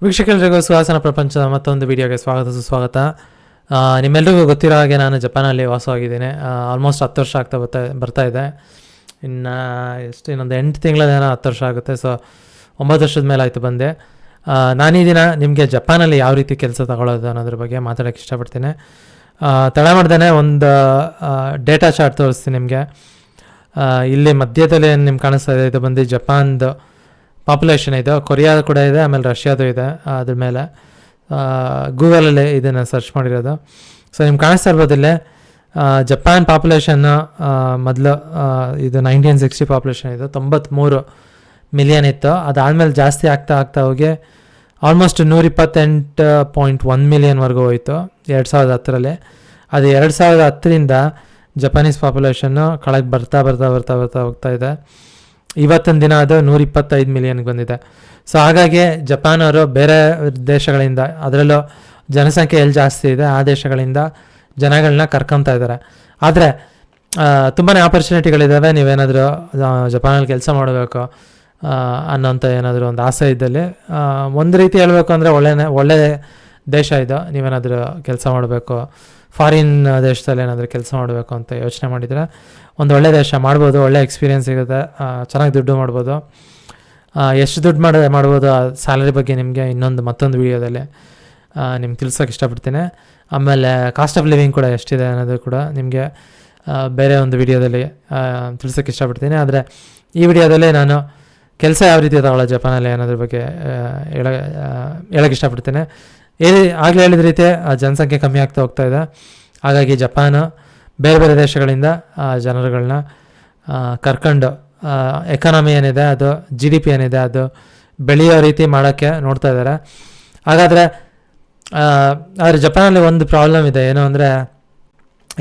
ವೀಕ್ಷಕರಿಗೂ ಸುವಾಸನ ಪ್ರಪಂಚದ ಮತ್ತೊಂದು ವಿಡಿಯೋಗೆ ಸುಸ್ವಾಗತ. ನಿಮ್ಮೆಲ್ಲರಿಗೂ ಗೊತ್ತಿರೋ ಹಾಗೆ ನಾನು ಜಪಾನಲ್ಲಿ ವಾಸವಾಗಿದ್ದೀನಿ. ಆಲ್ಮೋಸ್ಟ್ 10 ವರ್ಷ ಬರ್ತಾ ಇದೆ. ಇನ್ನೊಂದು 8 ತಿಂಗಳೇನೋ 10 ವರ್ಷ ಆಗುತ್ತೆ. ಸೊ 9 ವರ್ಷದ ಮೇಲೆ ಆಯಿತು ಬಂದೆ. ನಾನು ಈ ದಿನ ನಿಮಗೆ ಜಪಾನಲ್ಲಿ ಯಾವ ರೀತಿ ಕೆಲಸ ತಗೊಳ್ಳೋದು ಅನ್ನೋದ್ರ ಬಗ್ಗೆ ಮಾತಾಡೋಕ್ಕೆ ಇಷ್ಟಪಡ್ತೀನಿ. ತಡ ಮಾಡ್ದೇ ಒಂದು ಡೇಟಾ ಚಾರ್ಟ್ ತೋರಿಸ್ತೀನಿ ನಿಮಗೆ. ಇಲ್ಲಿ ಮಧ್ಯದಲ್ಲಿ ನಿಮ್ಗೆ ಕಾಣಿಸ್ತಾ ಇದೆ, ಇದು ಬಂದು ಜಪಾನ್ದು ಪಾಪ್ಯುಲೇಷನ್ ಇದೆ. ಕೊರಿಯಾ ಕೂಡ ಇದೆ, ಆಮೇಲೆ ರಷ್ಯಾದು ಇದೆ. ಅದ್ರ ಮೇಲೆ ಗೂಗಲಲ್ಲಿ ಇದನ್ನು ಸರ್ಚ್ ಮಾಡಿರೋದು. ಸೊ ನಿಮ್ಗೆ ಕಾಣಿಸ್ತಾ ಇರ್ಬೋದು ಇಲ್ಲಿ ಜಪಾನ್ ಪಾಪ್ಯುಲೇಷನ್ನು ಮೊದಲು ಇದು 1960 ಪಾಪ್ಯುಲೇಷನ್ ಇದು 93 ಮಿಲಿಯನ್ ಇತ್ತು. ಅದಾದಮೇಲೆ ಜಾಸ್ತಿ ಆಗ್ತಾ ಹೋಗಿ ಆಲ್ಮೋಸ್ಟ್ 128.1 ಮಿಲಿಯನ್ವರೆಗೂ ಹೋಯಿತು 2010ರಲ್ಲಿ. ಅದು 2010ರಿಂದ ಜಪಾನೀಸ್ ಪಾಪ್ಯುಲೇಷನ್ನು ಕೆಳಗೆ ಬರ್ತಾ ಹೋಗ್ತಾ ಇದೆ. ಇವತ್ತಿನ ದಿನ ಅದು 125 ಮಿಲಿಯನ್ಗೆ ಬಂದಿದೆ. ಸೊ ಹಾಗಾಗಿ ಜಪಾನವರು ಬೇರೆ ದೇಶಗಳಿಂದ, ಅದರಲ್ಲೂ ಜನಸಂಖ್ಯೆ ಎಲ್ಲಿ ಜಾಸ್ತಿ ಇದೆ ಆ ದೇಶಗಳಿಂದ ಜನಗಳನ್ನ ಕರ್ಕೊತಾ ಇದ್ದಾರೆ. ಆದರೆ ತುಂಬಾ ಆಪರ್ಚುನಿಟಿಗಳಿದ್ದಾವೆ. ನೀವೇನಾದರೂ ಜಪಾನಲ್ಲಿ ಕೆಲಸ ಮಾಡಬೇಕು ಅನ್ನೋಂಥ ಏನಾದರೂ ಒಂದು ಆಸೆ ಇದ್ದಲ್ಲಿ, ಒಂದು ರೀತಿ ಹೇಳಬೇಕು ಅಂದರೆ ಒಳ್ಳೆ ದೇಶ ಇದು. ನೀವೇನಾದರೂ ಕೆಲಸ ಮಾಡಬೇಕು, ಫಾರಿನ್ ದೇಶದಲ್ಲಿ ಏನಾದರೂ ಕೆಲಸ ಮಾಡಬೇಕು ಅಂತ ಯೋಚನೆ ಮಾಡಿದರೆ ಒಂದು ಒಳ್ಳೆ ದೇಶ, ಮಾಡ್ಬೋದು. ಒಳ್ಳೆ ಎಕ್ಸ್ಪೀರಿಯೆನ್ಸ್ ಸಿಗುತ್ತೆ, ಚೆನ್ನಾಗಿ ದುಡ್ಡು ಮಾಡ್ಬೋದು. ಎಷ್ಟು ದುಡ್ಡು ಮಾಡ್ಬೋದು ಆ ಸ್ಯಾಲರಿ ಬಗ್ಗೆ ನಿಮಗೆ ಮತ್ತೊಂದು ವೀಡಿಯೋದಲ್ಲಿ ನಿಮ್ಗೆ ತಿಳ್ಸೋಕೆ ಇಷ್ಟಪಡ್ತೀನಿ. ಆಮೇಲೆ ಕಾಸ್ಟ್ ಆಫ್ ಲಿವಿಂಗ್ ಕೂಡ ಎಷ್ಟಿದೆ ಅನ್ನೋದು ಕೂಡ ನಿಮಗೆ ಬೇರೆ ಒಂದು ವೀಡಿಯೋದಲ್ಲಿ ತಿಳ್ಸೋಕ್ಕೆ ಇಷ್ಟಪಡ್ತೀನಿ. ಆದರೆ ಈ ವಿಡಿಯೋದಲ್ಲಿ ನಾನು ಕೆಲಸ ಯಾವ ರೀತಿ ತಗೊಳ್ಳೋದು ಜಪಾನಲ್ಲಿ ಅನ್ನೋದ್ರ ಬಗ್ಗೆ ಹೇಳೋಕ್ಕೆ ಇಷ್ಟಪಡ್ತೀನಿ. ಆಗಲೇ ಹೇಳಿದ ರೀತಿ ಜನಸಂಖ್ಯೆ ಕಮ್ಮಿ ಆಗ್ತಾ ಹೋಗ್ತಾ ಇದೆ. ಹಾಗಾಗಿ ಜಪಾನು ಬೇರೆ ದೇಶಗಳಿಂದ ಜನರುಗಳನ್ನ ಕರ್ಕೊಂಡು ಎಕಾನಮಿ ಏನಿದೆ ಅದು, GDP ಏನಿದೆ ಅದು ಬೆಳೆಯೋ ರೀತಿ ಮಾಡೋಕ್ಕೆ ನೋಡ್ತಾ ಇದ್ದಾರೆ. ಹಾಗಾದರೆ ಆದರೆ ಜಪಾನಲ್ಲಿ ಒಂದು ಪ್ರಾಬ್ಲಮ್ ಇದೆ. ಏನು ಅಂದರೆ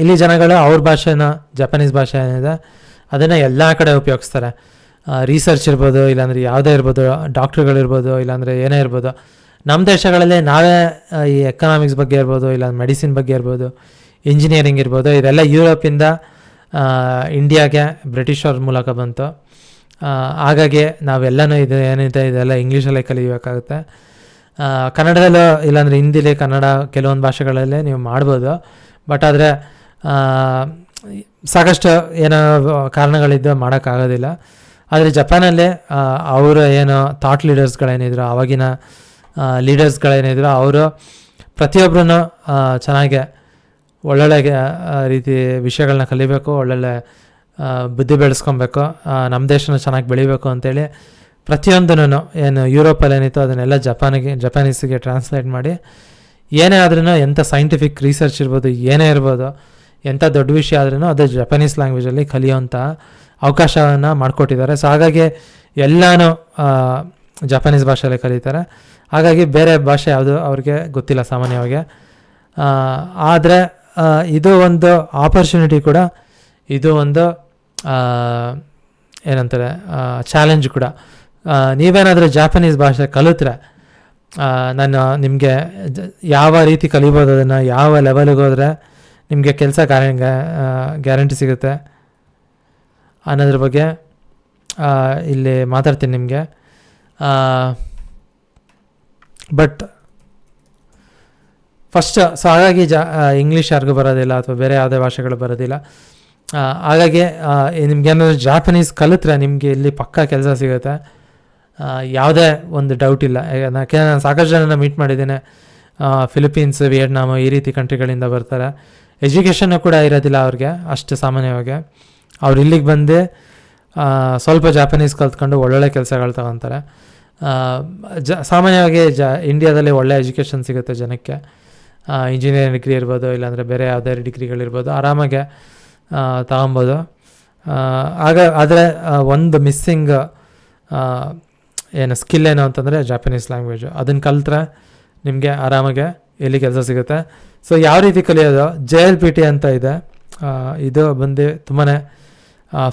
ಇಲ್ಲಿ ಜನಗಳು ಅವ್ರ ಭಾಷೆನ, ಜಪಾನೀಸ್ ಭಾಷೆ ಏನಿದೆ ಅದನ್ನು ಎಲ್ಲ ಕಡೆ ಉಪಯೋಗಿಸ್ತಾರೆ. ರಿಸರ್ಚ್ ಇರ್ಬೋದು, ಇಲ್ಲಾಂದರೆ ಯಾವುದೇ ಇರ್ಬೋದು, ಡಾಕ್ಟ್ರುಗಳಿರ್ಬೋದು, ಇಲ್ಲಾಂದರೆ ಏನೇ ಇರ್ಬೋದು. ನಮ್ಮ ದೇಶಗಳಲ್ಲಿ ನಾವೇ ಈ ಎಕನಾಮಿಕ್ಸ್ ಬಗ್ಗೆ ಇರ್ಬೋದು, ಇಲ್ಲ ಮೆಡಿಸಿನ್ ಬಗ್ಗೆ ಇರ್ಬೋದು, ಇಂಜಿನಿಯರಿಂಗ್ ಇರ್ಬೋದು, ಇದೆಲ್ಲ ಯುರೋಪಿಂದ ಇಂಡಿಯಾಗೆ ಬ್ರಿಟಿಷವ್ರ ಮೂಲಕ ಬಂತು. ಹಾಗಾಗಿ ನಾವೆಲ್ಲನೂ ಇದು ಏನಿದೆ ಇದೆಲ್ಲ ಇಂಗ್ಲೀಷಲ್ಲೇ ಕಲಿಬೇಕಾಗುತ್ತೆ. ಕನ್ನಡದಲ್ಲೂ ಇಲ್ಲಾಂದರೆ ಹಿಂದಿಲಿ, ಕನ್ನಡ ಕೆಲವೊಂದು ಭಾಷೆಗಳಲ್ಲೇ ನೀವು ಮಾಡ್ಬೋದು. ಬಟ್ ಆದರೆ ಸಾಕಷ್ಟು ಏನೋ ಕಾರಣಗಳಿದ್ದು ಮಾಡೋಕ್ಕಾಗೋದಿಲ್ಲ. ಆದರೆ ಜಪಾನಲ್ಲಿ ಅವರು ಏನು ಥಾಟ್ ಲೀಡರ್ಸ್ಗಳೇನಿದ್ರು, ಆವಾಗಿನ ಲೀಡರ್ಸ್ಗಳೇನಿದ್ರು, ಅವರು ಪ್ರತಿಯೊಬ್ಬರೂ ಚೆನ್ನಾಗೆ ಒಳ್ಳೊಳ್ಳೆ ರೀತಿ ವಿಷಯಗಳನ್ನ ಕಲಿಬೇಕು, ಒಳ್ಳೊಳ್ಳೆ ಬುದ್ಧಿ ಬೆಳೆಸ್ಕೊಬೇಕು, ನಮ್ಮ ದೇಶನ ಚೆನ್ನಾಗಿ ಬೆಳಿಬೇಕು ಅಂತೇಳಿ ಪ್ರತಿಯೊಂದೂ ಏನು ಯುರೋಪಲ್ಲಿ ಏನಿತ್ತು ಅದನ್ನೆಲ್ಲ ಜಪಾನೀಸಿಗೆ ಟ್ರಾನ್ಸ್ಲೇಟ್ ಮಾಡಿ, ಏನೇ ಆದ್ರೂ, ಎಂಥ ಸೈಂಟಿಫಿಕ್ ರಿಸರ್ಚ್ ಇರ್ಬೋದು, ಏನೇ ಇರ್ಬೋದು, ಎಂಥ ದೊಡ್ಡ ವಿಷಯ ಆದ್ರೂ ಅದು ಜಪಾನೀಸ್ ಲ್ಯಾಂಗ್ವೇಜಲ್ಲಿ ಕಲಿಯೋಂಥ ಅವಕಾಶವನ್ನು ಮಾಡಿಕೊಟ್ಟಿದ್ದಾರೆ. ಸೊ ಹಾಗಾಗಿ ಎಲ್ಲನೂ ಜಪಾನೀಸ್ ಭಾಷೆಯಲ್ಲೇ ಕಲಿತಾರೆ. ಹಾಗಾಗಿ ಬೇರೆ ಭಾಷೆ ಯಾವುದು ಅವ್ರಿಗೆ ಗೊತ್ತಿಲ್ಲ ಸಾಮಾನ್ಯವಾಗಿ. ಆದರೆ ಇದು ಒಂದು ಆಪರ್ಚುನಿಟಿ ಕೂಡ, ಇದು ಒಂದು ಏನಂತಾರೆ ಚಾಲೆಂಜ್ ಕೂಡ. ನೀವೇನಾದರೂ ಜಾಪನೀಸ್ ಭಾಷೆ ಕಲಿತ್ರೆ ನಾನು ನಿಮಗೆ ಯಾವ ರೀತಿ ಕಲಿಬೋದು, ಅದನ್ನು ಯಾವ ಲೆವೆಲ್ಗೆ ಹೋದರೆ ನಿಮಗೆ ಕೆಲಸ ಗ್ಯಾರಂಟಿ ಸಿಗುತ್ತೆ ಅನ್ನೋದ್ರ ಬಗ್ಗೆ ಇಲ್ಲಿ ಮಾತಾಡ್ತೀನಿ ನಿಮಗೆ. ಬಟ್ ಫಸ್ಟ್ ಸೊ ಹಾಗಾಗಿ ಇಂಗ್ಲೀಷ್ ಯಾರಿಗೂ ಬರೋದಿಲ್ಲ ಅಥವಾ ಬೇರೆ ಯಾವುದೇ ಭಾಷೆಗಳು ಬರೋದಿಲ್ಲ. ಹಾಗಾಗಿ ನಿಮ್ಗೇನಾದರೂ ಜಾಪನೀಸ್ ಕಲಿತ್ರೆ ನಿಮಗೆ ಇಲ್ಲಿ ಪಕ್ಕಾ ಕೆಲಸ ಸಿಗುತ್ತೆ, ಯಾವುದೇ ಒಂದು ಡೌಟ್ ಇಲ್ಲ. ಯಾಕೆ ನಾನು ಸಾಕಷ್ಟು ಜನನ ಮೀಟ್ ಮಾಡಿದ್ದೇನೆ, ಫಿಲಿಪೀನ್ಸ್, ವಿಯೆಟ್ನಾಮು ಈ ರೀತಿ ಕಂಟ್ರಿಗಳಿಂದ ಬರ್ತಾರೆ. ಎಜುಕೇಷನ್ನು ಕೂಡ ಇರೋದಿಲ್ಲ ಅವ್ರಿಗೆ ಅಷ್ಟು ಸಾಮಾನ್ಯವಾಗಿ. ಅವ್ರು ಇಲ್ಲಿಗೆ ಬಂದು ಸ್ವಲ್ಪ ಜಾಪನೀಸ್ ಕಲ್ತ್ಕೊಂಡು ಒಳ್ಳೊಳ್ಳೆ ಕೆಲಸಗಳು ತಗೊತಾರೆ. ಸಾಮಾನ್ಯವಾಗಿ ಇಂಡಿಯಾದಲ್ಲಿ ಒಳ್ಳೆ ಎಜುಕೇಷನ್ ಸಿಗುತ್ತೆ ಜನಕ್ಕೆ. ಇಂಜಿನಿಯರಿಂಗ್ ಡಿಗ್ರಿ ಇರ್ಬೋದು, ಇಲ್ಲಾಂದರೆ ಬೇರೆ ಯಾವುದೇ ಡಿಗ್ರಿಗಳಿರ್ಬೋದು, ಆರಾಮಾಗೆ ತಗೊಬೋದು. ಆದರೆ ಒಂದು ಮಿಸ್ಸಿಂಗ್ ಏನು ಸ್ಕಿಲ್ ಏನು ಅಂತಂದರೆ ಜಾಪನೀಸ್ ಲ್ಯಾಂಗ್ವೇಜು. ಅದನ್ನು ಕಲಿತ್ರೆ ನಿಮಗೆ ಆರಾಮಾಗೆ ಎಲ್ಲಿ ಕೆಲಸ ಸಿಗುತ್ತೆ. ಸೊ ಯಾವ ರೀತಿ ಕಲಿಯೋದು, JLPT ಅಂತ ಇದೆ. ಇದು ಬಂದು ತುಂಬಾ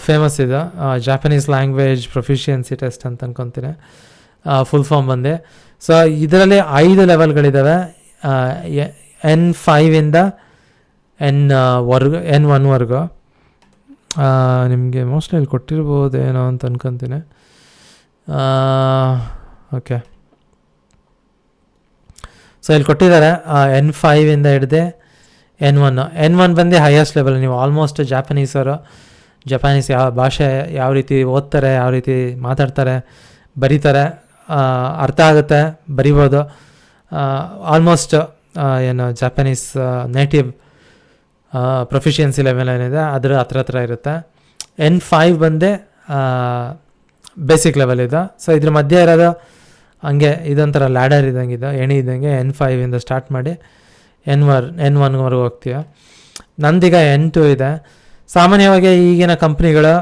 ಫೇಮಸ್ ಇದೆ, ಜಾಪನೀಸ್ ಲ್ಯಾಂಗ್ವೇಜ್ ಪ್ರೊಫಿಷಿಯನ್ಸಿ ಟೆಸ್ಟ್ ಅಂತ ಅನ್ಕೊತೀನಿ ಫುಲ್ ಫಾರ್ಮ್ ಬಂದು. ಸೊ ಇದರಲ್ಲಿ 5 ಲೆವೆಲ್ಗಳಿದ್ದಾವೆ. N5ಇಂದ N1ವರೆಗೂ. ನಿಮಗೆ ಮೋಸ್ಟ್ಲಿ ಇಲ್ಲಿ ಕೊಟ್ಟಿರ್ಬೋದೇನೋ ಅಂತ ಅನ್ಕೊತೀನಿ. ಓಕೆ, ಸೊ ಇಲ್ಲಿ ಕೊಟ್ಟಿದ್ದಾರೆ N5 ಇಂದ ಹಿಡ್ದು N1 ಬಂದು ಹೈಯೆಸ್ಟ್ ಲೆವೆಲ್. ನೀವು ಆಲ್ಮೋಸ್ಟ್ ಜಪಾನೀಸ್ ಯಾವ ಭಾಷೆ ಯಾವ ರೀತಿ ಓದ್ತಾರೆ, ಯಾವ ರೀತಿ ಮಾತಾಡ್ತಾರೆ, ಬರೀತಾರೆ, ಅರ್ಥ ಆಗುತ್ತೆ, ಬರಿಬೋದು. ಆಲ್ಮೋಸ್ಟ್ ಏನು ಜಾಪನೀಸ್ ನೇಟಿವ್ ಪ್ರೊಫಿಷಿಯನ್ಸಿ ಲೆವೆಲ್ ಏನಿದೆ ಅದರ ಹತ್ರ ಇರುತ್ತೆ. N5 ಬಂದು ಬೇಸಿಕ್ ಲೆವೆಲ್ ಇದೆ. ಸೊ ಇದ್ರ ಮಧ್ಯೆ ಇರೋದು ಹಂಗೆ ಇದೊಂಥರ ಲ್ಯಾಡರ್ ಇದ್ದಂಗೆ ಎಣಿ ಇದ್ದಂಗೆ N5 ಇಂದ ಸ್ಟಾರ್ಟ್ ಮಾಡಿ N1ವರೆಗೂ ಹೋಗ್ತೀವಿ. ನಂದೀಗ N2 ಇದೆ. ಸಾಮಾನ್ಯವಾಗಿ ಈಗಿನ ಕಂಪ್ನಿಗಳು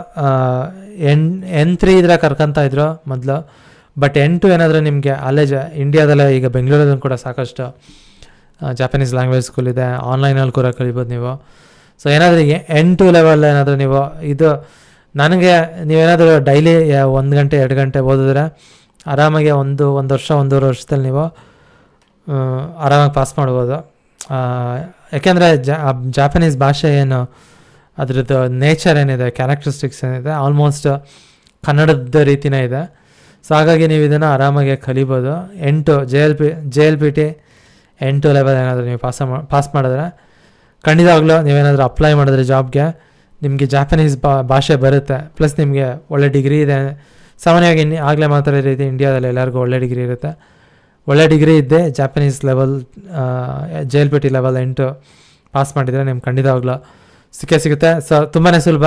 N3 ಇದ್ರೆ ಕರ್ಕೊಂತ ಇದ್ರು ಮೊದಲು. ಬಟ್ N2 ಏನಾದರೂ ನಿಮಗೆ ಅಲ್ಲೇ ಇಂಡಿಯಾದಲ್ಲೇ ಈಗ ಬೆಂಗಳೂರಲ್ಲಿ ಕೂಡ ಸಾಕಷ್ಟು ಜಾಪನೀಸ್ ಲ್ಯಾಂಗ್ವೇಜ್ ಸ್ಕೂಲ್ ಇದೆ, ಆನ್ಲೈನಲ್ಲಿ ಕೂಡ ಕಲಿಬೋದು ನೀವು. ಸೊ ಏನಾದರೂ N2 ಲೆವೆಲ್ ಏನಾದರೂ ನೀವು ಇದು ನನಗೆ ನೀವೇನಾದರೂ ಡೈಲಿ 1 ಗಂಟೆ 2 ಗಂಟೆ ಓದಿದ್ರೆ ಆರಾಮಾಗಿ ಒಂದು ವರ್ಷ 1.5 ವರ್ಷದಲ್ಲಿ ನೀವು ಆರಾಮಾಗಿ ಪಾಸ್ ಮಾಡ್ಬೋದು. ಯಾಕೆಂದರೆ ಜಾಪನೀಸ್ ಭಾಷೆ ಏನು ಅದರದ್ದು ನೇಚರ್ ಏನಿದೆ, ಕ್ಯಾರೆಕ್ಟರಿಸ್ಟಿಕ್ಸ್ ಏನಿದೆ ಆಲ್ಮೋಸ್ಟ್ ಕನ್ನಡದ ರೀತಿಯೇ ಇದೆ. ಸೊ ಹಾಗಾಗಿ ನೀವು ಇದನ್ನು ಆರಾಮಾಗಿ ಕಲಿಬೋದು. JLPT N2 ಲೆವೆಲ್ ಏನಾದರೂ ನೀವು ಪಾಸ್ ಮಾಡಿದ್ರೆ ಖಂಡಿತವಾಗ್ಲೂ ನೀವೇನಾದರೂ ಅಪ್ಲೈ ಮಾಡಿದ್ರೆ ಜಾಬ್ಗೆ ನಿಮಗೆ ಜಾಪನೀಸ್ ಭಾಷೆ ಬರುತ್ತೆ. ಪ್ಲಸ್ ನಿಮಗೆ ಒಳ್ಳೆ ಡಿಗ್ರಿ ಇದೆ. ಸಾಮಾನ್ಯವಾಗಿ ಆಗಲೇ ಮಾತಾಡೋ ರೀತಿ ಇಂಡಿಯಾದಲ್ಲಿ ಎಲ್ಲರಿಗೂ ಒಳ್ಳೆ ಡಿಗ್ರಿ ಇರುತ್ತೆ. ಒಳ್ಳೆ ಡಿಗ್ರಿ ಇದ್ದೆ Japanese level JLPT level N2 pass ಮಾಡಿದರೆ ನಿಮ್ಗೆ ಖಂಡಿತವಾಗ್ಲೂ ಸಿಗುತ್ತೆ. ಸೊ ತುಂಬಾ ಸುಲಭ.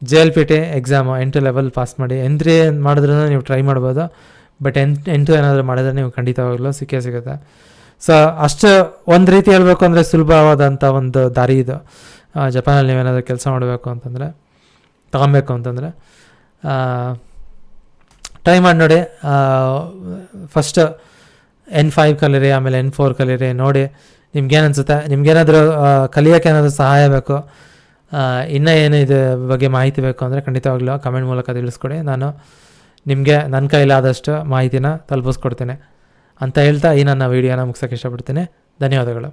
JLPT exam N2 level pass ಮಾಡಿ. N3 ಮಾಡಿದ್ರೂ ನೀವು ಟ್ರೈ ಮಾಡ್ಬೋದು. ಬಟ್ N2 ಏನಾದರೂ ಮಾಡಿದ್ರೆ ನೀವು ಖಂಡಿತವಾಗ್ಲೂ ಸಿಗುತ್ತೆ. ಸೊ ಅಷ್ಟು ಒಂದು ರೀತಿ ಹೇಳಬೇಕು ಅಂದರೆ ಸುಲಭವಾದಂಥ ಒಂದು ದಾರಿ ಇದು. ಜಪಾನಲ್ಲಿ ನೀವೇನಾದರೂ ಕೆಲಸ ಮಾಡಬೇಕು ಅಂತಂದರೆ, ತಗೊಬೇಕು ಅಂತಂದರೆ ಟ್ರೈ ಮಾಡಿ ನೋಡಿ. ಫಸ್ಟ್ N5 ಕಲೀರಿ, ಆಮೇಲೆ N4 ಕಲೀರಿ. ನೋಡಿ ನಿಮ್ಗೇನು ಅನಿಸುತ್ತೆ. ನಿಮ್ಗೇನಾದರೂ ಕಲಿಯೋಕ್ಕೆ ಏನಾದರೂ ಸಹಾಯ ಬೇಕು, ಇನ್ನೂ ಏನು ಇದ್ರ ಬಗ್ಗೆ ಮಾಹಿತಿ ಬೇಕು ಅಂದರೆ ಖಂಡಿತವಾಗ್ಲೂ ಕಮೆಂಟ್ ಮೂಲಕ ತಿಳಿಸ್ಕೊಡಿ. ನಾನು ನಿಮಗೆ ನನ್ನ ಕೈಲಾದಷ್ಟು ಮಾಹಿತಿನ ತಲುಪಿಸ್ಕೊಡ್ತೀನಿ ಅಂತ ಹೇಳ್ತಾ ಈ ನನ್ನ ವೀಡಿಯೋನ ಮುಗಿಸೋಕ್ಕೆ ಇಷ್ಟಪಡ್ತೀನಿ. ಧನ್ಯವಾದಗಳು.